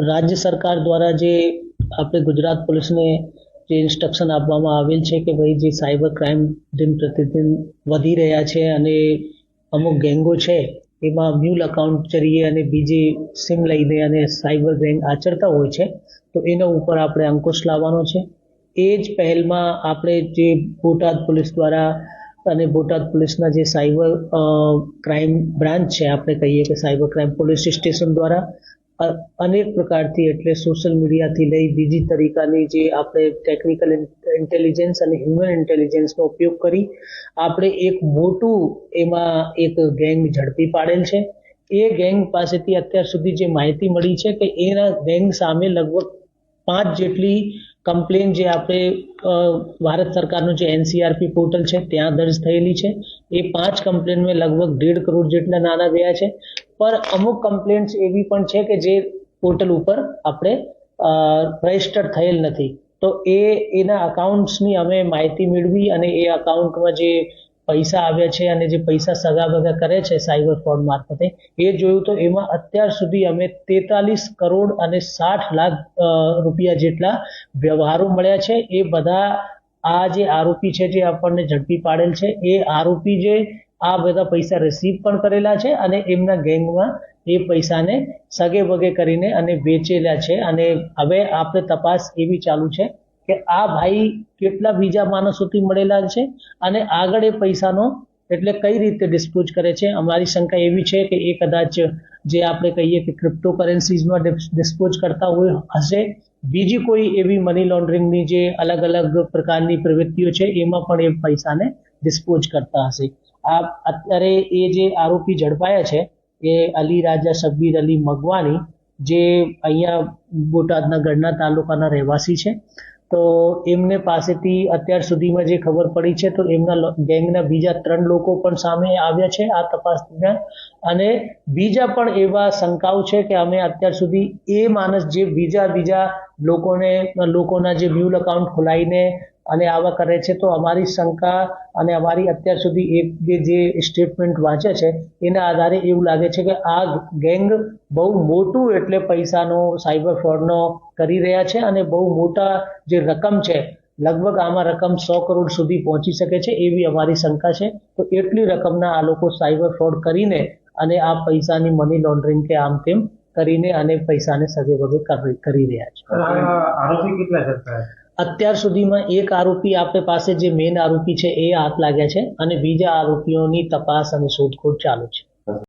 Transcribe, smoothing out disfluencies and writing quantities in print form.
રાજ્ય સરકાર દ્વારા જે આપણે ગુજરાત પોલીસને જે ઇન્સ્ટ્રક્શન આપવામાં આવેલ છે કે ભાઈ જે સાયબર ક્રાઇમ દિન પ્રતિદિન વધી રહ્યા છે અને અમુક ગેંગો છે એમાં મ્યુલ અકાઉન્ટ જરીએ અને બીજી સિમ લઈને અને સાયબર ગેંગ આચરતા હોય છે, તો એના ઉપર આપણે અંકુશ લાવવાનો છે. એ જ પહેલમાં આપણે જે બોટાદ પોલીસ દ્વારા અને બોટાદ પોલીસના જે સાયબર ક્રાઇમ બ્રાન્ચ છે, આપણે કહીએ કે સાયબર ક્રાઇમ પોલીસ સ્ટેશન દ્વારા અનેક પ્રકારથી એટલે સોશિયલ મીડિયાથી લઈ બીજી તરીકાની જે આપણે ટેકનિકલ ઇન્ટેલિજન્સ અને હ્યુમન ઇન્ટેલિજન્સનો ઉપયોગ કરી આપણે એક મોટું એમાં એક ગેંગ ઝડપી પાડેલ છે. એ ગેંગ પાસેથી અત્યાર સુધી જે માહિતી મળી છે કે એના ગેંગ સામે લગભગ 5 જેટલી કમ્પ્લેન જે આપણે ભારત સરકારનું જે એનસીઆરપી પોર્ટલ છે ત્યાં દર્જ થયેલી છે. એ 5 કમ્પ્લેનમાં લગભગ 1.5 કરોડ જેટલા નાણાં ગયા છે. પર અમુક કમ્પ્લેન્ટ્સ એવી પણ છે કે જે પોર્ટલ ઉપર આપણે રજિસ્ટર થયેલ નથી, તો એના અકાઉન્ટ્સની અમે માહિતી મેળવી અને એ અકાઉન્ટમાં જે પૈસા આવ્યા છે અને જે પૈસા સગાવગા કરે છે સાયબર ફ્રોડ મારફતે એ જોયું તો એમાં અત્યાર સુધી અમે 43 કરોડ અને 60 લાખ રૂપિયા જેટલા વ્યવહારો મળ્યા છે. એ બધા આ જે આરોપી છે જે આપણને ઝડપી પાડેલ છે એ આરોપી જે આ બધા પૈસા રિસીવ પણ કરેલા છે અને એમના ગેંગમાં એ પૈસાને સગે વગે કરીને અને વેચેલા છે. અને હવે આપણે તપાસ એવી ચાલુ છે કે આ ભાઈ કેટલા બીજા માણસોથી મળેલા છે અને આગળ એ પૈસાનો એટલે કઈ રીતે ડિસ્પોઝ કરે છે. અમારી શંકા એવી છે કે એ કદાચ જે આપણે કહીએ કે ક્રિપ્ટોકરન્સીઝમાં ડિસ્પોઝ કરતા હોય હશે, બીજી કોઈ એવી મની લોન્ડરિંગની જે અલગ અલગ પ્રકારની પ્રવૃત્તિઓ છે એમાં પણ એ પૈસાને ડિસ્પોઝ કરતા હશે. આ અત્યારે એ જે આરોપી ઝડપાયા છે એ અલી રાજા શબ્બીર અલી મગવાની જે અહીંયા બોટાદના ગઢના તાલુકાના રહેવાસી છે, તો એમને પાસેથી અત્યાર સુધીમાં જે ખબર પડી છે તો એમના ગેંગના બીજા 3 લોકો પણ સામે આવ્યા છે આ તપાસ દરમિયાન. અને બીજા પણ એવા શંકાઓ છે કે અમે અત્યાર સુધી એ માણસ જે બીજા લોકોના જે મ્યુલ અકાઉન્ટ ખોલાવીને અને આવા કરે છે, તો અમારી શંકા અને અમારી અત્યાર સુધી એક જે સ્ટેટમેન્ટ વાંચે છે એના આધારે એવું લાગે છે કે આ ગેંગ બહુ મોટું એટલે પૈસાનો સાયબર ફ્રોડનો કરી રહ્યા છે અને બહુ મોટા જે રકમ છે લગભગ આમાં રકમ 100 કરોડ સુધી પહોંચી શકે છે એવી અમારી શંકા છે. તો એટલી રકમના આ લોકો સાયબર ફ્રોડ કરીને અને આ પૈસાની મની લોન્ડરિંગ કે આમ તેમ કરીને અને પૈસાને સગે વગે કરી રહ્યા છે. આરોપી કેટલા ઝડપાયા? અત્યાર સુધીમાં એક આરોપી આપણે પાસે જે મેઇન આરોપી છે એ હાથ લાગ્યા છે અને બીજા આરોપીઓની તપાસ અને શોધખોળ ચાલુ છે.